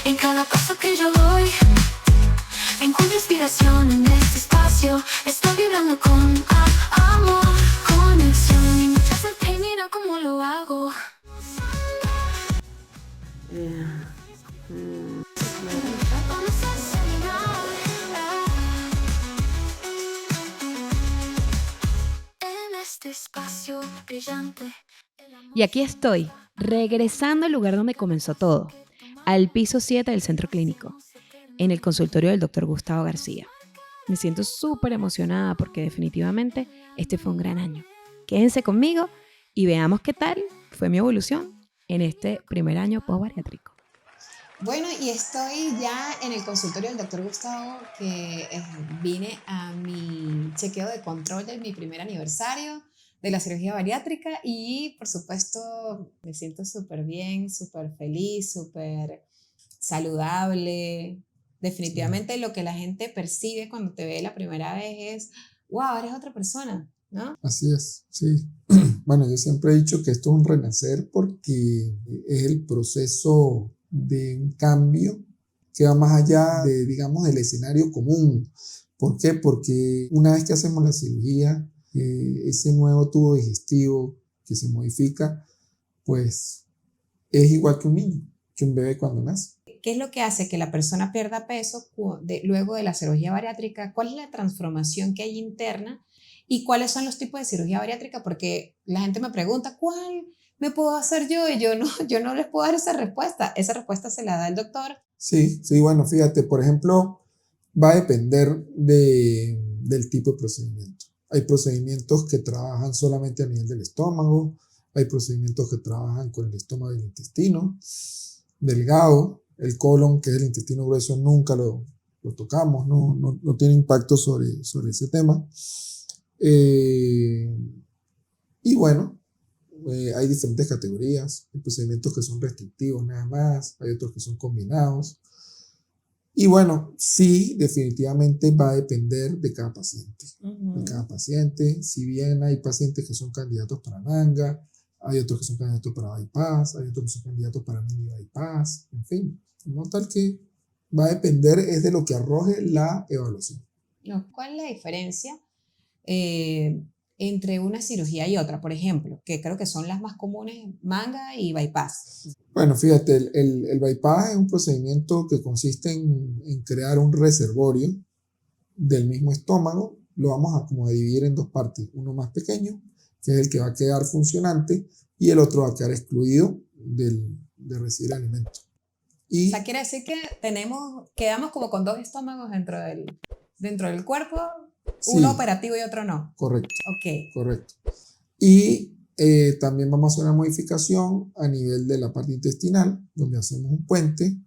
En cada paso que yo doy, encuentro inspiración en este espacio. Estoy vibrando con amor, conexión. Y muchas veces mira cómo lo hago. En este espacio brillante. Y aquí estoy, regresando al lugar donde comenzó todo, al piso 7 del centro clínico, en el consultorio del doctor Gustavo García. Me siento súper emocionada porque definitivamente este fue un gran año. Quédense conmigo y veamos qué tal fue mi evolución en este primer año post-bariátrico. Bueno, y estoy ya en el consultorio del doctor Gustavo, que vine a mi chequeo de control de mi primer aniversario de la cirugía bariátrica y por supuesto me siento súper bien, súper feliz, súper saludable. Definitivamente lo que la gente percibe cuando te ve la primera vez es, wow, eres otra persona, ¿no? Así es, sí. Bueno, yo siempre he dicho que esto es un renacer porque es el proceso de un cambio que va más allá de, digamos, del escenario común. ¿Por qué? Porque una vez que hacemos la cirugía, ese nuevo tubo digestivo que se modifica, pues es igual que un niño, que un bebé cuando nace. ¿Qué es lo que hace que la persona pierda peso luego de la cirugía bariátrica? ¿Cuál es la transformación que hay interna? ¿Y cuáles son los tipos de cirugía bariátrica? Porque la gente me pregunta, ¿cuál me puedo hacer yo? Y yo no les puedo dar esa respuesta. Esa respuesta se la da el doctor. Sí, bueno, fíjate, por ejemplo, va a depender del tipo de procedimiento. Hay procedimientos que trabajan solamente a nivel del estómago, hay procedimientos que trabajan con el estómago y el intestino delgado, el colon, que es el intestino grueso, nunca lo tocamos, no tiene impacto sobre ese tema. Y bueno, hay diferentes categorías, hay procedimientos que son restrictivos nada más, hay otros que son combinados. Y bueno, sí, definitivamente va a depender de cada paciente. De cada paciente, si bien hay pacientes que son candidatos para manga, hay otros que son candidatos para bypass, hay otros que son candidatos para mini bypass, en fin, no tal que va a depender es de lo que arroje la evaluación. ¿Cuál es la diferencia entre una cirugía y otra? Por ejemplo, que creo que son las más comunes, manga y bypass. Bueno, fíjate, el bypass es un procedimiento que consiste en crear un reservorio del mismo estómago. Lo vamos a dividir en dos partes, uno más pequeño, que es el que va a quedar funcionante, y el otro va a quedar excluido de recibir alimento. O sea, quiere decir que quedamos como con dos estómagos dentro del cuerpo, uno operativo y otro no. Correcto. Ok. Correcto. Y también vamos a hacer una modificación a nivel de la parte intestinal, donde hacemos un puente.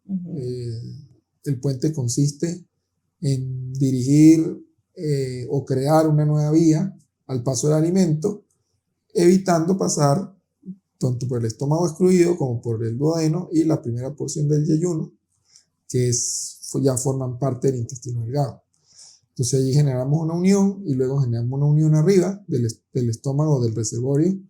El puente consiste en dirigir o crear una nueva vía al paso del alimento, evitando pasar tanto por el estómago excluido como por el duodeno y la primera porción del yeyuno, que ya forman parte del intestino delgado. Entonces allí generamos una unión y luego generamos una unión arriba del estómago, del reservorio,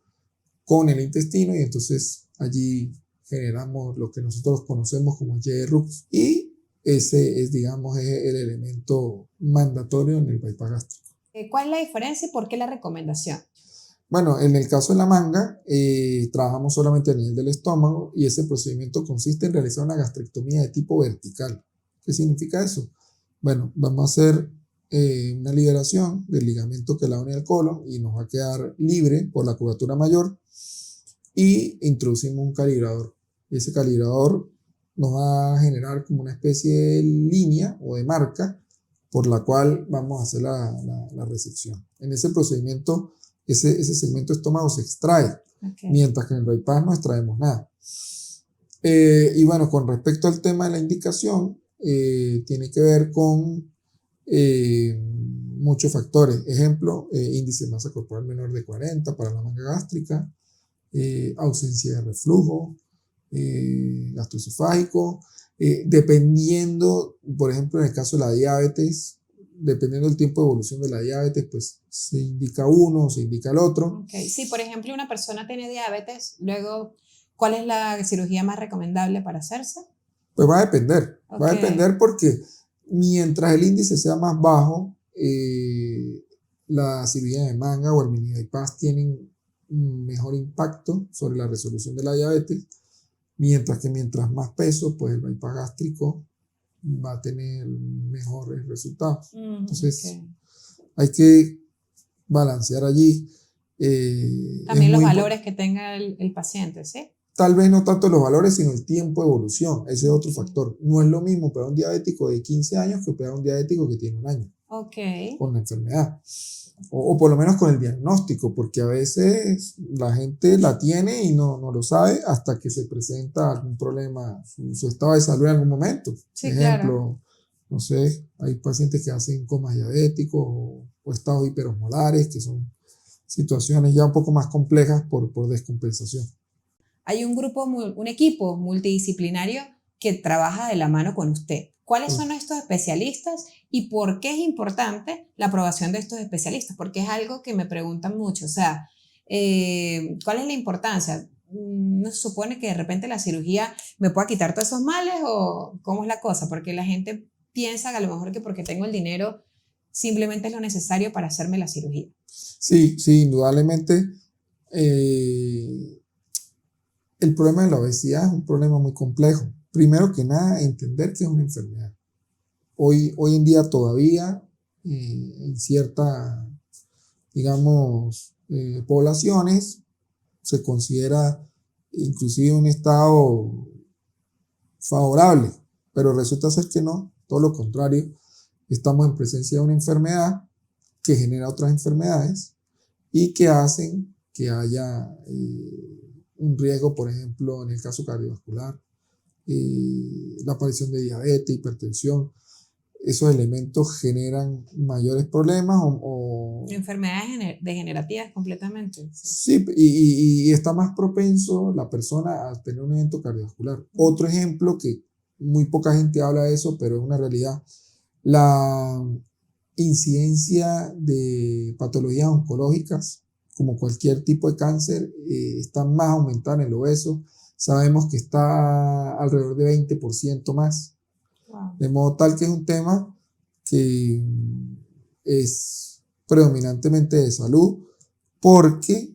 con el intestino, y entonces allí generamos lo que nosotros conocemos como J-Rux, y ese es, digamos, el elemento mandatorio en el bypass gástrico. ¿Cuál es la diferencia y por qué la recomendación? Bueno, en el caso de la manga, trabajamos solamente a nivel del estómago, y ese procedimiento consiste en realizar una gastrectomía de tipo vertical. ¿Qué significa eso? Bueno, vamos a hacer una liberación del ligamento que la une al colon y nos va a quedar libre por la curvatura mayor, y introducimos un calibrador. Y ese calibrador nos va a generar como una especie de línea o de marca por la cual vamos a hacer la resección. En ese procedimiento, ese segmento de estómago se extrae, mientras que en el bypass no extraemos nada. Y bueno, con respecto al tema de la indicación, tiene que ver con muchos factores. Ejemplo, índice de masa corporal menor de 40 para la manga gástrica, ausencia de reflujo gastroesofágico, dependiendo, por ejemplo, en el caso de la diabetes, dependiendo del tiempo de evolución de la diabetes, pues se indica uno o se indica el otro. Okay. Si, por ejemplo, una persona tiene diabetes, luego, ¿cuál es la cirugía más recomendable para hacerse? Pues va a depender. Va a Ok. depender porque mientras el índice sea más bajo, la cirugía de manga o el mini bypass tienen un mejor impacto sobre la resolución de la diabetes, mientras que mientras más peso, pues el bypass gástrico va a tener mejores resultados. Entonces, Ok. hay que balancear allí. También los valores que tenga el paciente, ¿sí? Tal vez no tanto los valores, sino el tiempo de evolución. Ese es otro factor. No es lo mismo operar a un diabético de 15 años que operar a un diabético que tiene un año Ok. con la enfermedad. O por lo menos con el diagnóstico, porque a veces la gente la tiene y no lo sabe hasta que se presenta algún problema, su estado de salud en algún momento. Sí, Ejemplo, no sé, hay pacientes que hacen comas diabéticos o estados hiperosmolares, que son situaciones ya un poco más complejas por descompensación. Hay un equipo multidisciplinario que trabaja de la mano con usted. ¿Cuáles son estos especialistas y por qué es importante la aprobación de estos especialistas? Porque es algo que me preguntan mucho. O sea, ¿cuál es la importancia? ¿No se supone que de repente la cirugía me pueda quitar todos esos males o cómo es la cosa? Porque la gente piensa que a lo mejor que porque tengo el dinero simplemente es lo necesario para hacerme la cirugía. Sí, sí, indudablemente. eh, el problema de la obesidad es un problema muy complejo. Primero que nada, entender que es una enfermedad. Hoy en día todavía en ciertas, digamos, poblaciones se considera inclusive un estado favorable, pero resulta ser que no, todo lo contrario, estamos en presencia de una enfermedad que genera otras enfermedades y que hacen que haya un riesgo, por ejemplo, en el caso cardiovascular, la aparición de diabetes, hipertensión. Esos elementos generan mayores problemas Enfermedades degenerativas completamente. sí, y está más propenso la persona a tener un evento cardiovascular. Otro ejemplo que muy poca gente habla de eso, pero es una realidad, la incidencia de patologías oncológicas, como cualquier tipo de cáncer, está más aumentada en el obeso. Sabemos que está alrededor de 20% más. Wow. De modo tal que es un tema que es predominantemente de salud porque,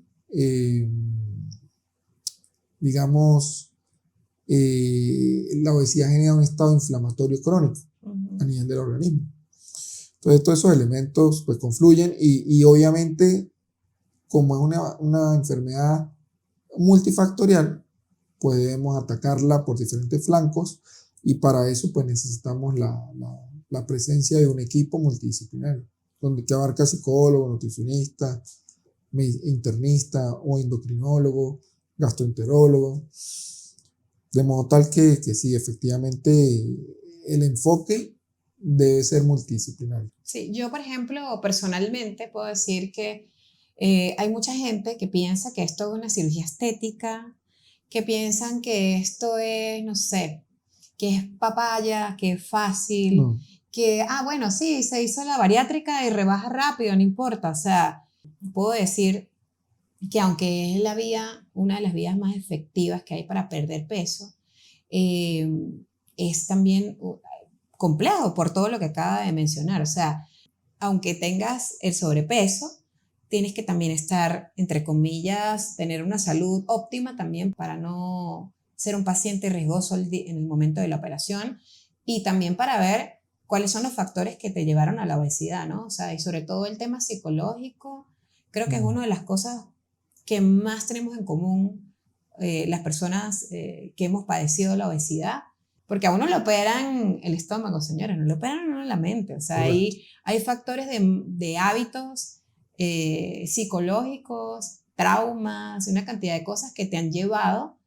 digamos, la obesidad genera un estado inflamatorio crónico a nivel del organismo. Entonces, todos esos elementos pues confluyen y obviamente, como es una enfermedad multifactorial, podemos atacarla por diferentes flancos y para eso pues necesitamos la presencia de un equipo multidisciplinario, que abarca psicólogo, nutricionista, internista o endocrinólogo, gastroenterólogo, de modo tal que sí, efectivamente el enfoque debe ser multidisciplinario. Sí, yo por ejemplo, personalmente puedo decir que hay mucha gente que piensa que esto es una cirugía estética, que piensan que esto es, no sé, que es papaya, que es fácil, No. que, bueno, sí, se hizo la bariátrica y rebaja rápido, no importa. O sea, puedo decir que aunque es una de las vías más efectivas que hay para perder peso, eh, es también complejo por todo lo que acaba de mencionar. O sea, aunque tengas el sobrepeso, tienes que también estar, entre comillas, tener una salud óptima también para no ser un paciente riesgoso en el momento de la operación y también para ver cuáles son los factores que te llevaron a la obesidad, ¿no? O sea, y sobre todo el tema psicológico, creo que es una de las cosas que más tenemos en común las personas que hemos padecido la obesidad, porque a uno le operan el estómago, señores, no le operan a uno la mente. O sea, hay factores de hábitos psicológicos, traumas, una cantidad de cosas que te han llevado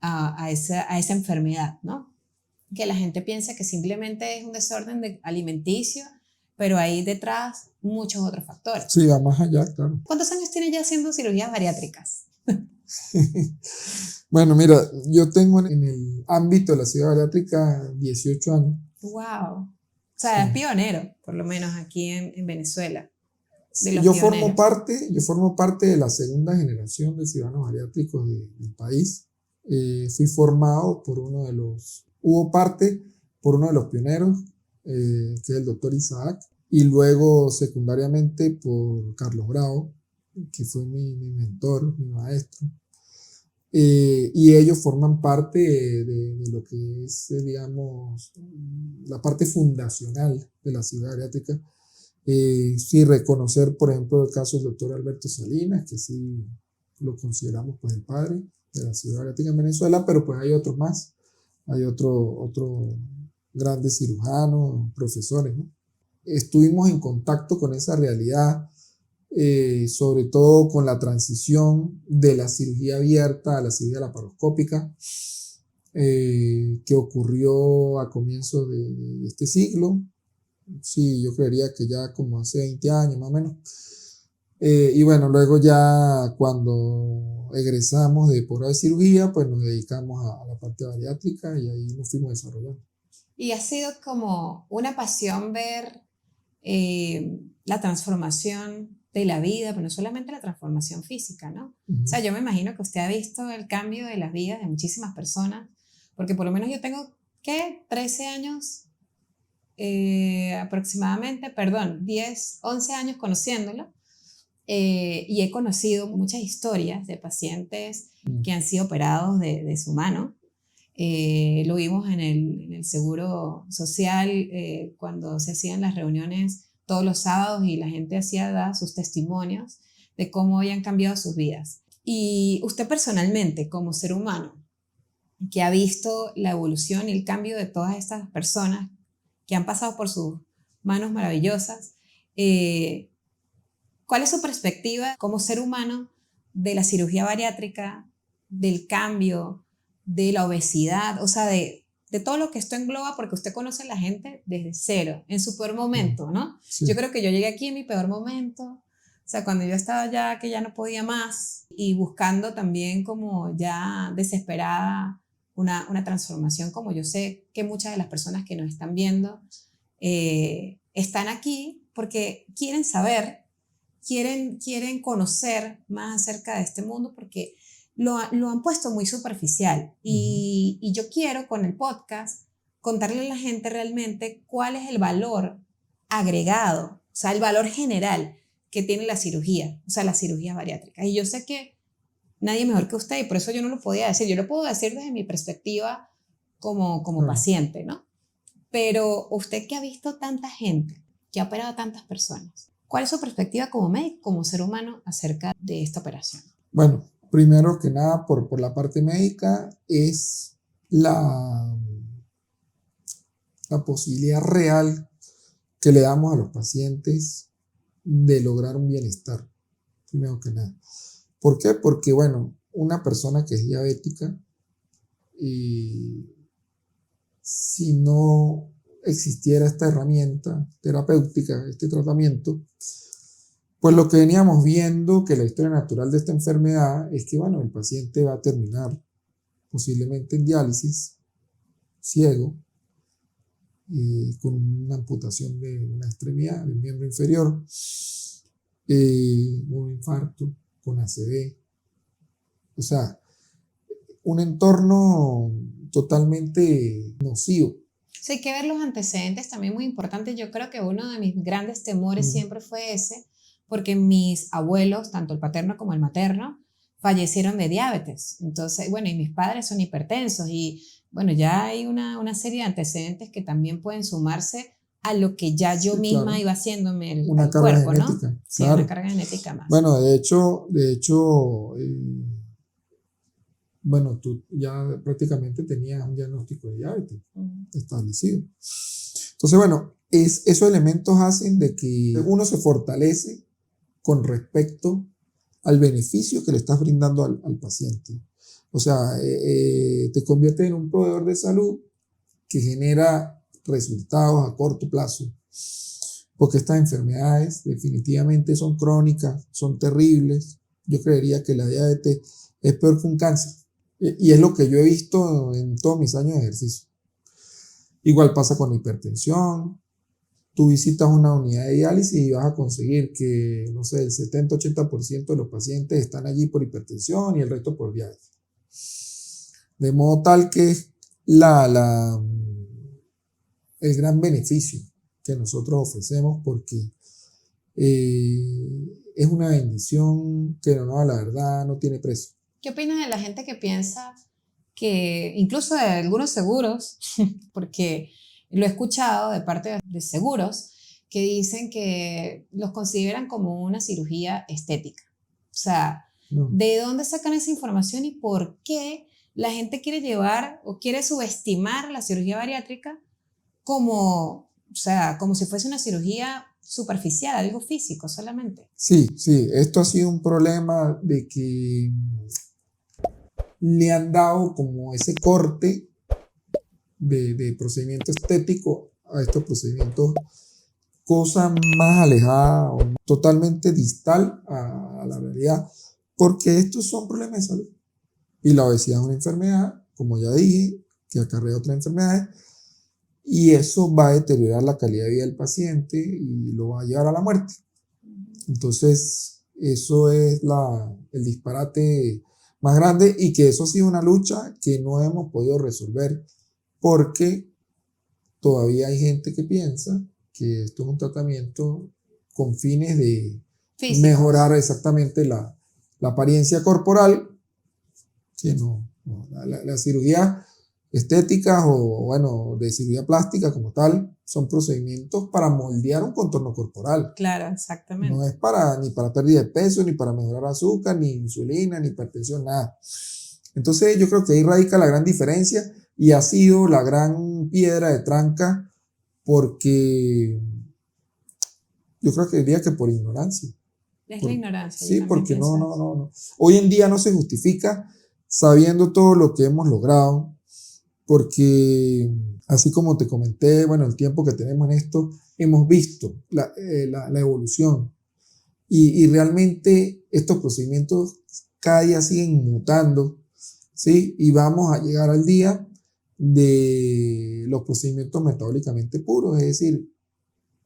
a esa enfermedad, ¿no? Que la gente piensa que simplemente es un desorden alimenticio, pero hay detrás muchos otros factores. Sí, va más allá, claro. ¿Cuántos años tienes ya haciendo cirugías bariátricas? Bueno, mira, yo tengo en el ámbito de la cirugía bariátrica 18 años. ¡Wow! O sea, es pionero, por lo menos aquí en Venezuela. Yo formo parte de la segunda generación de cirujanos bariátricos del país. Fui formado por uno de los hubo parte por uno de los pioneros, que es el doctor Isaac, y luego secundariamente por Carlos Bravo, que fue mi mentor, mi maestro. Y ellos forman parte de lo que es, digamos, la parte fundacional de la ciudad bariátrica. Sí, reconocer, por ejemplo, el caso del doctor Alberto Salinas, que sí lo consideramos pues el padre de la ciudad bariátrica en Venezuela, pero pues hay otros más, hay otros grandes cirujanos, profesores, ¿no? Estuvimos en contacto con esa realidad, sobre todo con la transición de la cirugía abierta a la cirugía laparoscópica, que ocurrió a comienzos de este siglo. Sí, yo creería que ya como hace 20 años más o menos. Y bueno, luego ya cuando egresamos de posgrado de cirugía, pues nos dedicamos a la parte bariátrica y ahí nos fuimos desarrollando. Y ha sido como una pasión ver la transformación de la vida, pero no solamente la transformación física, ¿no? O sea, yo me imagino que usted ha visto el cambio de las vidas de muchísimas personas, porque por lo menos yo tengo, ¿qué? 13 años aproximadamente, perdón, 10, 11 años conociéndolo, y he conocido muchas historias de pacientes que han sido operados de su mano. Lo vimos en el Seguro Social, cuando se hacían las reuniones todos los sábados y la gente daba sus testimonios de cómo habían cambiado sus vidas. Y usted personalmente, como ser humano, que ha visto la evolución y el cambio de todas estas personas que han pasado por sus manos maravillosas, ¿cuál es su perspectiva como ser humano de la cirugía bariátrica, del cambio, de la obesidad, o sea, de todo lo que esto engloba, porque usted conoce a la gente desde cero, en su peor momento, ¿no? Sí. Yo creo que yo llegué aquí en mi peor momento, o sea, cuando yo estaba ya que ya no podía más y buscando también como ya desesperada una transformación, como yo sé que muchas de las personas que nos están viendo están aquí porque quieren saber, quieren conocer más acerca de este mundo, porque lo han puesto muy superficial y yo quiero con el podcast contarle a la gente realmente cuál es el valor agregado, o sea, el valor general que tiene la cirugía, o sea, la cirugía bariátrica. Y yo sé que nadie mejor que usted, y por eso yo no lo podía decir, yo lo puedo decir desde mi perspectiva como paciente, ¿no? Pero usted que ha visto tanta gente, que ha operado a tantas personas, ¿cuál es su perspectiva como médico, como ser humano acerca de esta operación? Bueno, primero que nada, por la parte médica, es la posibilidad real que le damos a los pacientes de lograr un bienestar, primero que nada. ¿Por qué? Porque, bueno, una persona que es diabética, si no existiera esta herramienta terapéutica, este tratamiento, pues lo que veníamos viendo, que la historia natural de esta enfermedad es que, bueno, el paciente va a terminar posiblemente en diálisis, ciego, con una amputación de una extremidad del miembro inferior, un infarto, con ACV. O sea, un entorno totalmente nocivo. Sí, hay que ver los antecedentes también muy importantes. Yo creo que uno de mis grandes temores siempre fue ese, porque mis abuelos, tanto el paterno como el materno, fallecieron de diabetes. Entonces, bueno, y mis padres son hipertensos y, bueno, ya hay una serie de antecedentes que también pueden sumarse a lo que ya yo misma iba haciéndome el carga cuerpo, genética, ¿no? Sí, claro. una carga genética más. Bueno, de hecho, bueno, tú ya prácticamente tenías un diagnóstico de diabetes establecido. Entonces, bueno, esos elementos hacen de que uno se fortalece con respecto al beneficio que le estás brindando al paciente. O sea, te conviertes en un proveedor de salud que genera resultados a corto plazo, porque estas enfermedades definitivamente son crónicas, son terribles. Yo creería que la diabetes es peor que un cáncer, y es lo que yo he visto en todos mis años de ejercicio. Igual pasa con la hipertensión. Tú visitas una unidad de diálisis y vas a conseguir que, no sé, el 70-80% de los pacientes están allí por hipertensión y el resto por diabetes. De modo tal que la, la, el gran beneficio que nosotros ofrecemos, porque es una bendición que no, la verdad no tiene precio. ¿Qué opinas de la gente que piensa que, incluso de algunos seguros, porque lo he escuchado de parte de seguros, que dicen que los consideran como una cirugía estética? O sea, No. ¿de dónde sacan esa información y por qué la gente quiere llevar o quiere subestimar la cirugía bariátrica como, o sea, como si fuese una cirugía superficial, algo físico solamente? Sí, esto ha sido un problema de que le han dado como ese corte de procedimiento estético a estos procedimientos, cosa más alejada o totalmente distal a la realidad, porque estos son problemas de salud. Y la obesidad es una enfermedad, como ya dije, que acarrea otras enfermedades, y eso va a deteriorar la calidad de vida del paciente y lo va a llevar a la muerte. Entonces, eso es el disparate más grande, y que eso ha sido una lucha que no hemos podido resolver, porque todavía hay gente que piensa que esto es un tratamiento con fines de Físicos. mejorar exactamente la apariencia corporal, que no, la cirugía estética o bueno, de cirugía plástica como tal, son procedimientos para moldear un contorno corporal. Claro, exactamente. No es ni para pérdida de peso, ni para mejorar azúcar, ni insulina, ni hipertensión, nada. Entonces yo creo que ahí radica la gran diferencia, y ha sido la gran piedra de tranca, porque yo creo que diría que por ignorancia. Es la ignorancia. Sí, porque no. Hoy en día no se justifica, sabiendo todo lo que hemos logrado, porque así como te comenté, bueno, el tiempo que tenemos en esto, hemos visto la evolución, y realmente estos procedimientos cada día siguen mutando, ¿sí? Y vamos a llegar al día de los procedimientos metabólicamente puros, es decir,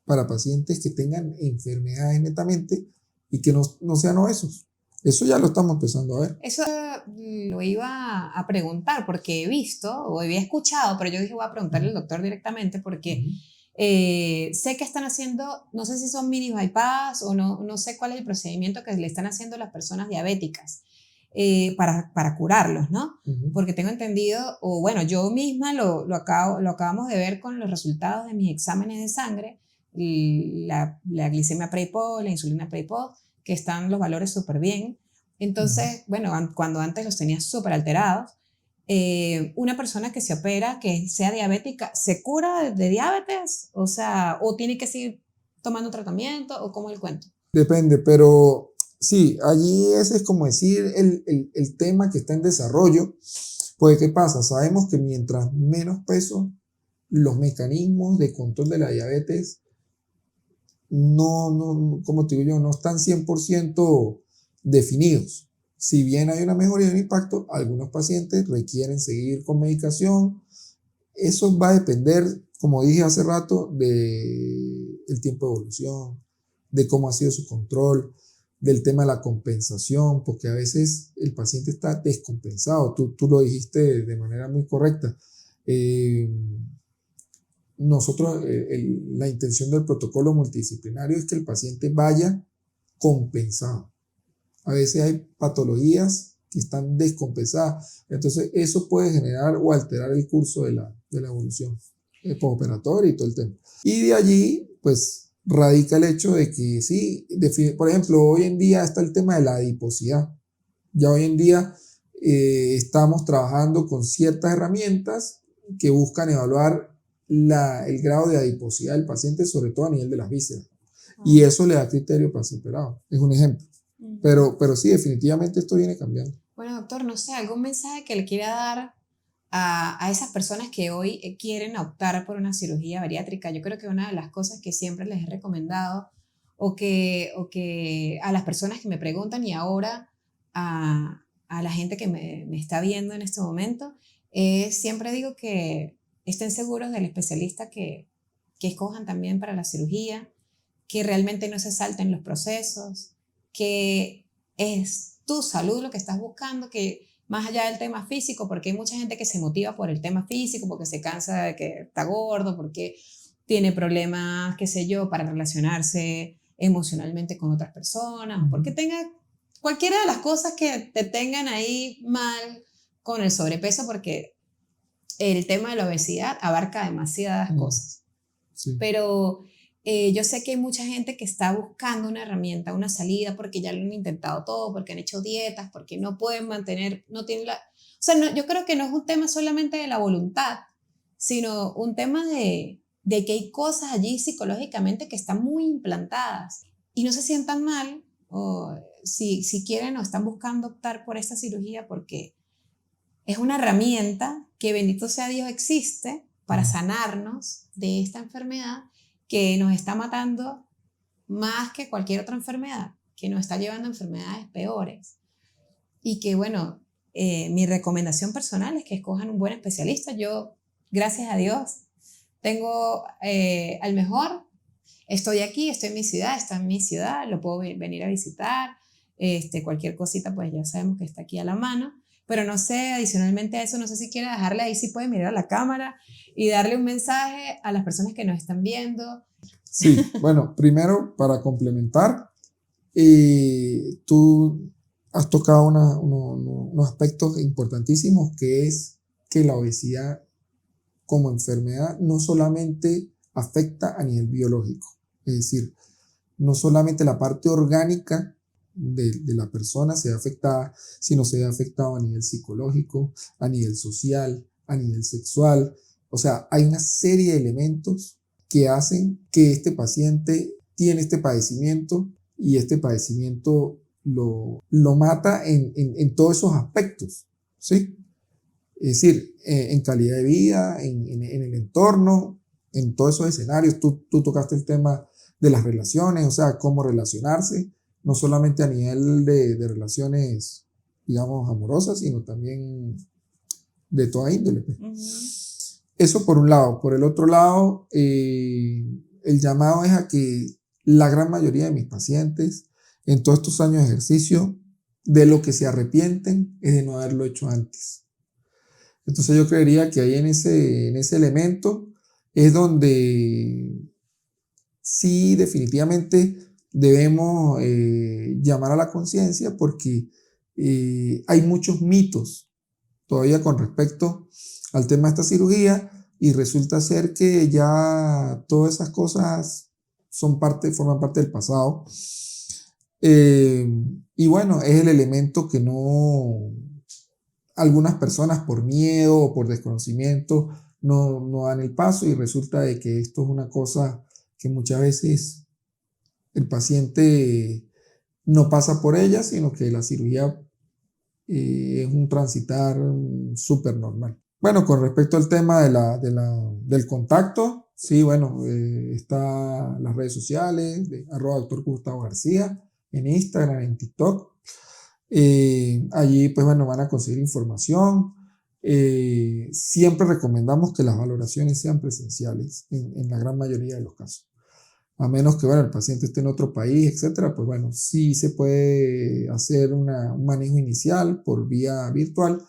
para pacientes que tengan enfermedades netamente y que no sean obesos. Eso ya lo estamos empezando a ver. Eso lo iba a preguntar porque he visto o había escuchado, pero yo dije voy a preguntarle al doctor directamente porque sé que están haciendo, no sé si son mini bypass o no sé cuál es el procedimiento que le están haciendo a las personas diabéticas para curarlos, ¿no? Porque tengo entendido, o bueno, yo misma lo acabamos de ver con los resultados de mis exámenes de sangre, la glicemia pre y post, la insulina pre y post, que están los valores súper bien. Entonces, bueno, cuando antes los tenía súper alterados, una persona que se opera, que sea diabética, ¿se cura de diabetes? O sea, ¿o tiene que seguir tomando tratamiento? ¿O cómo el cuento? Depende, pero sí, allí ese es como decir el tema que está en desarrollo. Pues, ¿qué pasa? Sabemos que mientras menos peso, los mecanismos de control de la diabetes como te digo yo, no están 100% definidos. Si bien hay una mejoría en impacto, algunos pacientes requieren seguir con medicación. Eso va a depender, como dije hace rato, del tiempo de evolución, de cómo ha sido su control, del tema de la compensación, porque a veces el paciente está descompensado. Tú lo dijiste de manera muy correcta. Nosotros, la intención del protocolo multidisciplinario es que el paciente vaya compensado. A veces hay patologías que están descompensadas, entonces eso puede generar o alterar el curso de la evolución postoperatoria y todo el tema. Y de allí, pues, radica el hecho de que sí, por ejemplo, hoy en día está el tema de la adiposidad. Ya hoy en día estamos trabajando con ciertas herramientas que buscan evaluar el grado de adiposidad del paciente, sobre todo a nivel de las vísceras. Y eso le da criterio para ser operado. Es un ejemplo. Pero sí, definitivamente esto viene cambiando. Bueno, doctor, no sé, ¿algún mensaje que le quiera dar a esas personas que hoy quieren optar por una cirugía bariátrica? Yo creo que una de las cosas que siempre les he recomendado o que a las personas que me preguntan y ahora a la gente que me está viendo en este momento, siempre digo que estén seguros del especialista que escojan también para la cirugía, que realmente no se salten los procesos, que es tu salud lo que estás buscando, que más allá del tema físico, porque hay mucha gente que se motiva por el tema físico, porque se cansa de que está gordo, porque tiene problemas, qué sé yo, para relacionarse emocionalmente con otras personas, porque tenga cualquiera de las cosas que te tengan ahí mal con el sobrepeso, porque el tema de la obesidad abarca demasiadas cosas. Sí. Pero yo sé que hay mucha gente que está buscando una herramienta, una salida, porque ya lo han intentado todo, porque han hecho dietas, porque no pueden mantener, no tienen la... O sea, no, yo creo que no es un tema solamente de la voluntad, sino un tema de que hay cosas allí psicológicamente que están muy implantadas y no se sientan mal o si quieren o están buscando optar por esta cirugía porque es una herramienta que, bendito sea Dios, existe para sanarnos de esta enfermedad que nos está matando más que cualquier otra enfermedad, que nos está llevando a enfermedades peores. Y que, bueno, mi recomendación personal es que escojan un buen especialista. Yo, gracias a Dios, tengo al mejor. Estoy aquí, estoy en mi ciudad, está en mi ciudad, lo puedo venir a visitar. Cualquier cosita, pues ya sabemos que está aquí a la mano. Pero no sé, adicionalmente a eso, no sé si quiere dejarle ahí, si puede mirar a la cámara y darle un mensaje a las personas que nos están viendo. Sí, bueno, primero para complementar, tú has tocado unos aspectos importantísimos, que es que la obesidad como enfermedad no solamente afecta a nivel biológico, es decir, no solamente la parte orgánica de la persona se ve afectada, sino se ve afectado a nivel psicológico, a nivel social, a nivel sexual. O sea, hay una serie de elementos que hacen que este paciente tiene este padecimiento y este padecimiento lo mata en todos esos aspectos, ¿sí? Es decir, en calidad de vida, en el entorno, en todos esos escenarios. Tú tocaste el tema de las relaciones, o sea, cómo relacionarse, no solamente a nivel de relaciones, digamos, amorosas, sino también de toda índole. Eso por un lado. Por el otro lado, el llamado es a que la gran mayoría de mis pacientes, en todos estos años de ejercicio, de lo que se arrepienten es de no haberlo hecho antes. Entonces yo creería que ahí en ese elemento es donde sí definitivamente debemos llamar a la conciencia, porque hay muchos mitos todavía con respecto al tema de esta cirugía, y resulta ser que ya todas esas cosas forman parte del pasado. Y bueno, es el elemento que algunas personas por miedo o por desconocimiento no dan el paso, y resulta de que esto es una cosa que muchas veces el paciente no pasa por ella, sino que la cirugía es un transitar súper normal. Bueno, con respecto al tema del contacto, sí, bueno, está las redes sociales de @Dr. Gustavo García, en Instagram, en TikTok. Allí, pues bueno, van a conseguir información. Siempre recomendamos que las valoraciones sean presenciales en la gran mayoría de los casos. A menos que, bueno, el paciente esté en otro país, etcétera, pues bueno, sí se puede hacer un manejo inicial por vía virtual,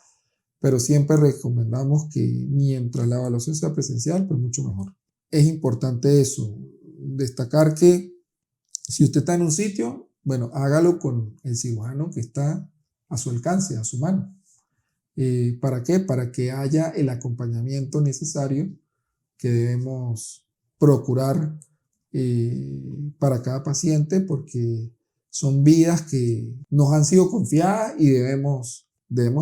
pero siempre recomendamos que mientras la evaluación sea presencial, pues mucho mejor. Es importante eso, destacar que si usted está en un sitio, bueno, hágalo con el cirujano que está a su alcance, a su mano. ¿Para qué? Para que haya el acompañamiento necesario que debemos procurar para cada paciente, porque son vidas que nos han sido confiadas y debemos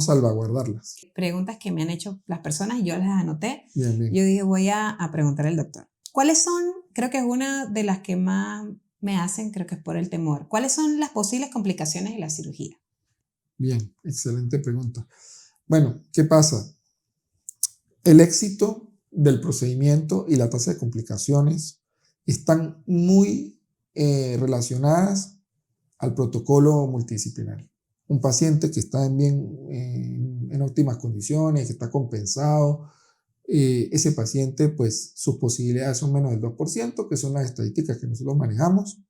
salvaguardarlas. Preguntas que me han hecho las personas y yo las anoté. Bien, bien. Yo dije, voy a preguntar al doctor. ¿Cuáles son? Creo que es una de las que más me hacen, creo que es por el temor. ¿Cuáles son las posibles complicaciones de la cirugía? Bien, excelente pregunta. Bueno, ¿qué pasa? El éxito del procedimiento y la tasa de complicaciones están muy relacionadas al protocolo multidisciplinario. Un paciente que está en óptimas condiciones, que está compensado, ese paciente, pues sus posibilidades son menos del 2%, que son las estadísticas que nosotros manejamos,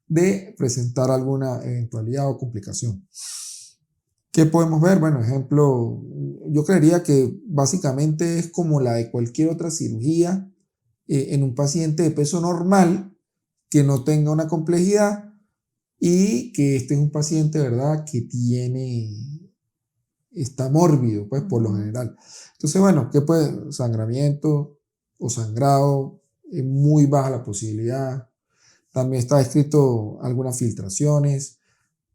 de presentar alguna eventualidad o complicación. ¿Qué podemos ver? Bueno, ejemplo, yo creería que básicamente es como la de cualquier otra cirugía en un paciente de peso normal que no tenga una complejidad y que este es un paciente, ¿verdad?, que está mórbido, pues, por lo general. Entonces, bueno, ¿qué puede? Sangramiento o sangrado, muy baja la posibilidad. También está descrito algunas filtraciones,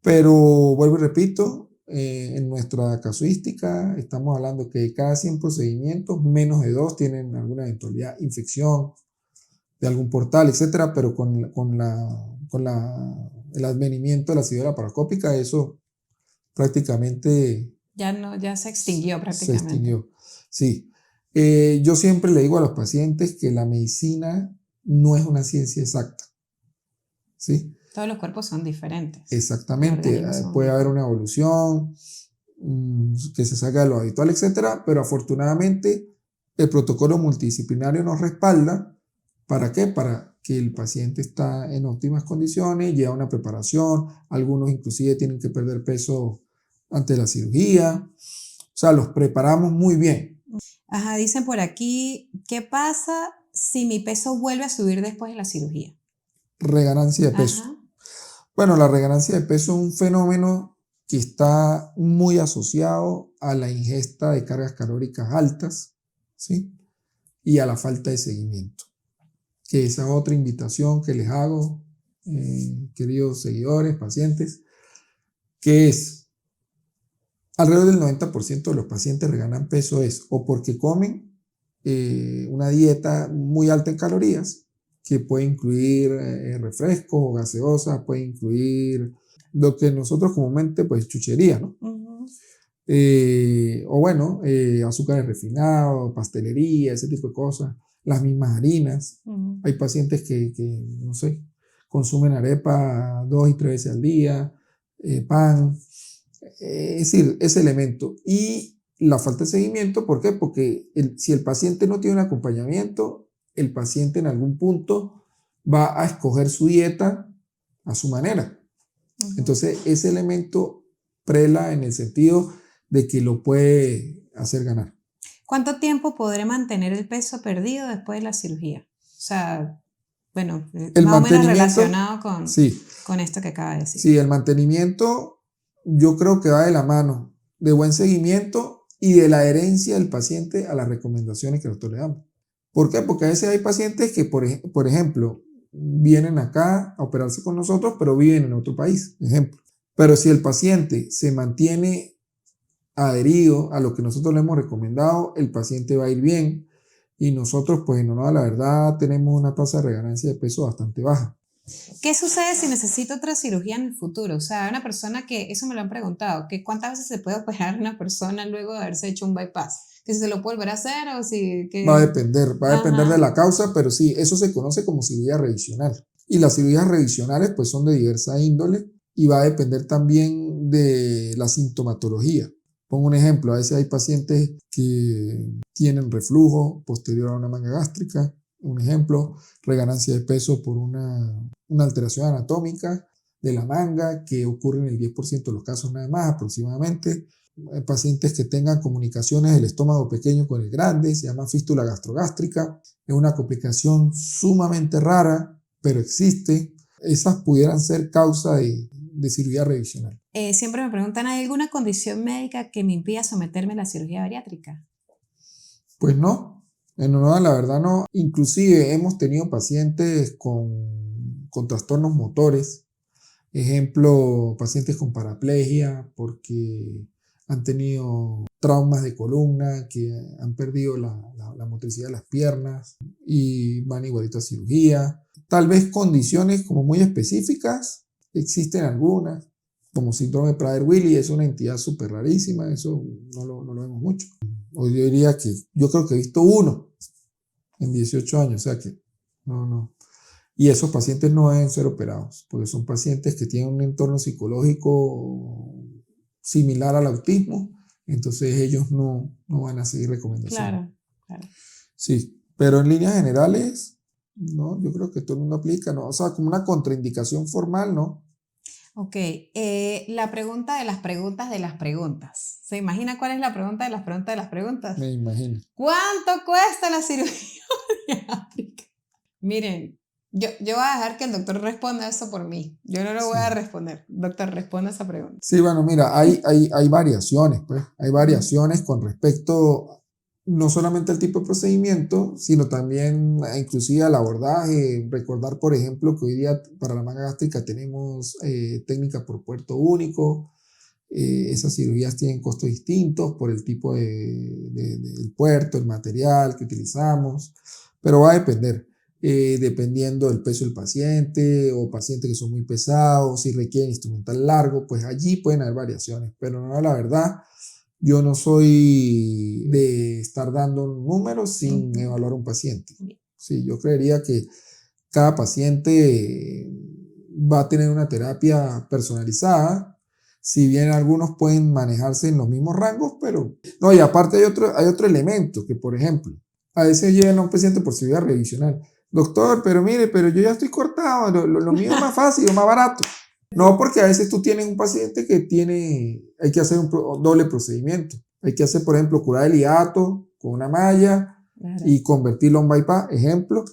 pero vuelvo y repito, en nuestra casuística estamos hablando que de cada 100 procedimientos, menos de 2 tienen alguna eventualidad, infección de algún portal, etcétera, pero el advenimiento de la cirugía laparoscópica, eso prácticamente Ya se extinguió se prácticamente. extinguió. Sí. Yo siempre le digo a los pacientes que la medicina no es una ciencia exacta. ¿Sí? Todos los cuerpos son diferentes. Exactamente. Los organismos son Puede haber diferentes. una evolución que se salga de lo habitual, etcétera, pero afortunadamente el protocolo multidisciplinario nos respalda. ¿Para qué? Para que el paciente está en óptimas condiciones, lleva una preparación, algunos inclusive tienen que perder peso antes de la cirugía. O sea, los preparamos muy bien. Ajá, dicen por aquí, ¿qué pasa si mi peso vuelve a subir después de la cirugía? Reganancia de peso. Ajá. Bueno, la reganancia de peso es un fenómeno que está muy asociado a la ingesta de cargas calóricas altas, ¿sí? Y a la falta de seguimiento. Que esa es otra invitación que les hago, queridos seguidores, pacientes, que es alrededor del 90% de los pacientes reganan peso es o porque comen una dieta muy alta en calorías, que puede incluir refrescos o gaseosas, puede incluir lo que nosotros comúnmente pues chuchería, ¿no? Uh-huh. O bueno, azúcares refinados, pastelería, ese tipo de cosas, las mismas harinas. Uh-huh. Hay pacientes que, no sé, consumen arepa 2 y 3 veces al día, pan, es decir, ese elemento. Y la falta de seguimiento, ¿por qué? Porque si el paciente no tiene un acompañamiento, el paciente en algún punto va a escoger su dieta a su manera. Uh-huh. Entonces, ese elemento prela en el sentido de que lo puede hacer ganar. ¿Cuánto tiempo podré mantener el peso perdido después de la cirugía? O sea, bueno, más o menos relacionado con esto que acaba de decir. Sí, el mantenimiento yo creo que va de la mano de buen seguimiento y de la adherencia del paciente a las recomendaciones que nosotros le damos. ¿Por qué? Porque a veces hay pacientes que, por ejemplo, vienen acá a operarse con nosotros, pero viven en otro país, ejemplo. Pero si el paciente se mantiene adherido a lo que nosotros le hemos recomendado, el paciente va a ir bien y nosotros, pues en honor a la verdad, tenemos una tasa de reganancia de peso bastante baja. ¿Qué sucede si necesito otra cirugía en el futuro? O sea, una persona que, eso me lo han preguntado, que ¿cuántas veces se puede operar una persona luego de haberse hecho un bypass? ¿Que si se lo puede volver a hacer o si...? Que... Va a depender de la causa, pero sí, eso se conoce como cirugía revisional. Y las cirugías revisionales pues son de diversa índole y va a depender también de la sintomatología. Pongo un ejemplo, a veces hay pacientes que tienen reflujo posterior a una manga gástrica, un ejemplo, reganancia de peso por una alteración anatómica de la manga que ocurre en el 10% de los casos nada más aproximadamente. Pacientes que tengan comunicaciones del estómago pequeño con el grande, se llama fístula gastrogástrica, es una complicación sumamente rara, pero existe. Esas pudieran ser causa de cirugía revisional. Siempre me preguntan, ¿hay alguna condición médica que me impida someterme a la cirugía bariátrica? Pues no, en honor a la verdad no. Inclusive hemos tenido pacientes con trastornos motores, ejemplo, pacientes con paraplegia porque han tenido traumas de columna, que han perdido la motricidad de las piernas y van igualito a cirugía. Tal vez condiciones como muy específicas, existen algunas, como síndrome de Prader-Willi, es una entidad súper rarísima, eso no lo vemos mucho. O yo diría que yo creo que he visto uno en 18 años, o sea que no. Y esos pacientes no deben ser operados, porque son pacientes que tienen un entorno psicológico similar al autismo, entonces ellos no van a seguir recomendaciones. Claro. Sí, pero en líneas generales, no, yo creo que todo el mundo aplica, ¿no? O sea, como una contraindicación formal, ¿no? Ok, la pregunta de las preguntas de las preguntas. ¿Se imagina cuál es la pregunta de las preguntas de las preguntas? Me imagino. ¿Cuánto cuesta la cirugía bariátrica? Miren, yo voy a dejar que el doctor responda eso por mí. Yo no lo voy a responder. Doctor, responda esa pregunta. Sí, bueno, mira, hay variaciones, pues. Hay variaciones con respecto no solamente al tipo de procedimiento, sino también inclusive al abordaje. Recordar, por ejemplo, que hoy día para la manga gástrica tenemos técnica por puerto único. Esas cirugías tienen costos distintos por el tipo del puerto, el material que utilizamos, pero va a depender. Dependiendo del peso del paciente o pacientes que son muy pesados, si requieren instrumental largo, pues allí pueden haber variaciones, pero no, la verdad, yo no soy de estar dando números sin evaluar a un paciente. Sí, yo creería que cada paciente va a tener una terapia personalizada, si bien algunos pueden manejarse en los mismos rangos, pero no, y aparte hay otro elemento, que por ejemplo, a veces llegan a un paciente por cirugía revisional. Doctor, pero mire, pero yo ya estoy cortado, lo mío es más fácil, más barato. No, porque a veces tú tienes un paciente que hay que hacer un doble procedimiento. Hay que hacer, por ejemplo, curar el hiato con una malla y convertirlo en bypass, ejemplo.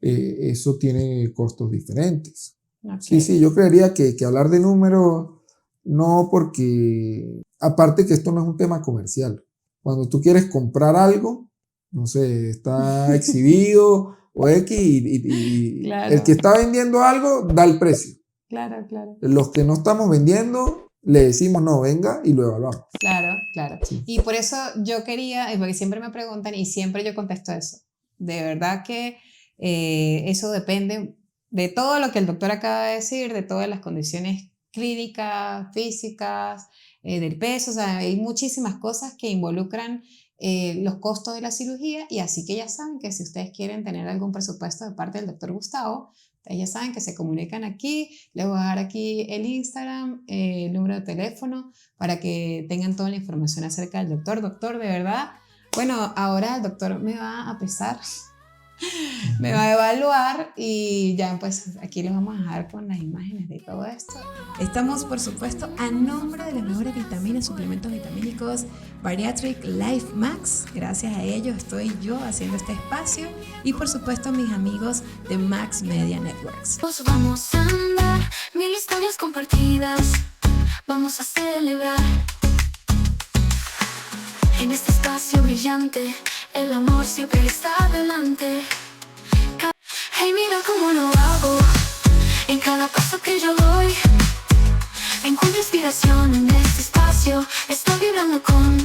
Eso tiene costos diferentes. Okay. Sí, yo creería que hablar de números, no, porque aparte que esto no es un tema comercial. Cuando tú quieres comprar algo, no sé, está exhibido o X y claro. El que está vendiendo algo da el precio. Claro, claro. Los que no estamos vendiendo, le decimos no, venga y lo evaluamos. Claro, claro. Sí. Y por eso yo quería, porque siempre me preguntan y siempre yo contesto eso. De verdad que eso depende de todo lo que el doctor acaba de decir, de todas las condiciones clínicas, físicas, del peso. O sea, hay muchísimas cosas que involucran los costos de la cirugía, y así que ya saben que si ustedes quieren tener algún presupuesto de parte del doctor Gustavo, ustedes ya saben que se comunican aquí. Les voy a dejar aquí el Instagram, el número de teléfono para que tengan toda la información acerca del doctor. Doctor, de verdad, bueno, ahora el doctor me va a pesar, me va a evaluar y ya pues aquí les vamos a dejar con las imágenes de todo esto. Estamos por supuesto a nombre de las mejores vitaminas, suplementos vitamínicos Bariatric Life Max. Gracias a ellos estoy yo haciendo este espacio y por supuesto mis amigos de Max Media Networks. Pues vamos a andar, mil historias compartidas, vamos a celebrar en este espacio brillante. El amor siempre está adelante. Hey, mira cómo lo hago. En cada paso que yo doy encuentro inspiración en este espacio. Estoy vibrando con